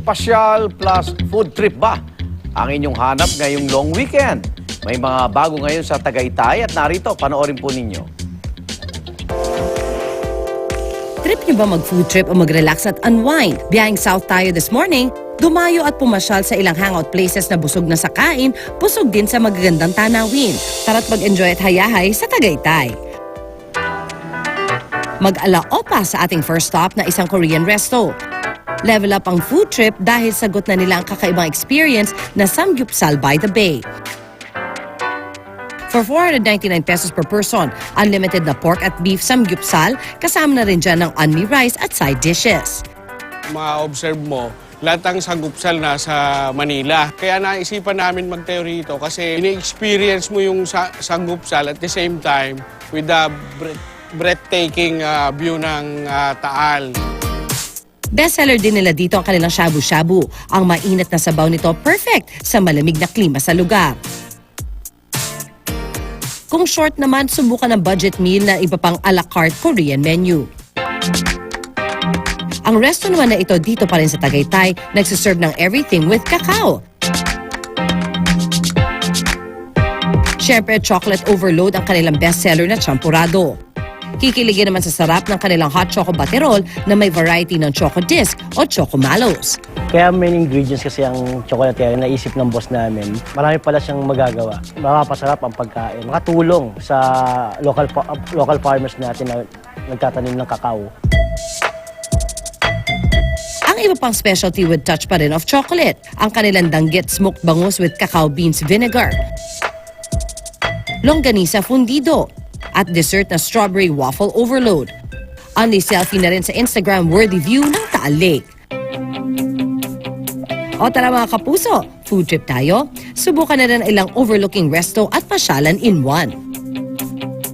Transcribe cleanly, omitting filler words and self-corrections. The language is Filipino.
pasyal plus food trip ba ang inyong hanap ngayong long weekend? May mga bago ngayon sa Tagaytay at narito, panoorin po ninyo. Trip niyo ba mag-food trip o mag-relax at unwind? Biyahing south tayo this morning, dumayo at pumasyal sa ilang hangout places na busog na sa kain, busog din sa magagandang tanawin. Tara't mag-enjoy at hayahay sa Tagaytay. Mag-alaopa sa ating first stop na isang Korean resto. Level up ang food trip dahil sagot na nila ang kakaibang experience na Samgyeopsal by the Bay. For 499 pesos per person, unlimited na pork at beef samgyeopsal, kasama na rin dyan ng unmi rice at side dishes. Ma-observe mo, lahat ang sanggupsal na sa Manila. Kaya naisipan namin magtayo rito kasi ini-experience mo yung sanggupsal at the same time with the breathtaking view ng Taal. Bestseller din nila dito ang kanilang shabu-shabu. Ang mainit na sabaw nito perfect sa malamig na klima sa lugar. Kung short naman, subukan ng budget meal na iba pang a la carte Korean menu. Ang resto naman na ito dito pa rin sa Tagaytay, nagsiserve ng everything with cacao. Siyempre, chocolate overload ang kanilang bestseller na champurado. Kikiligin naman sa sarap ng kanilang hot choco baterol na may variety ng choco disc o choco mallows. Kaya main ingredients kasi ang chocolate kaya naisip ng boss namin. Marami pala siyang magagawa. Makapasarap ang pagkain. Makatulong sa local farmers natin na nagtatanim ng kakao. Ang iba pang specialty with touch pa rin of chocolate, ang kanilang danggit smoked bangus with cacao beans vinegar, longganisa fundido, at dessert na strawberry waffle overload. Only selfie na rin sa Instagram-worthy view ng Taal Lake. O tara mga kapuso, food trip tayo. Subukan na rin ilang overlooking resto at pasyalan in one.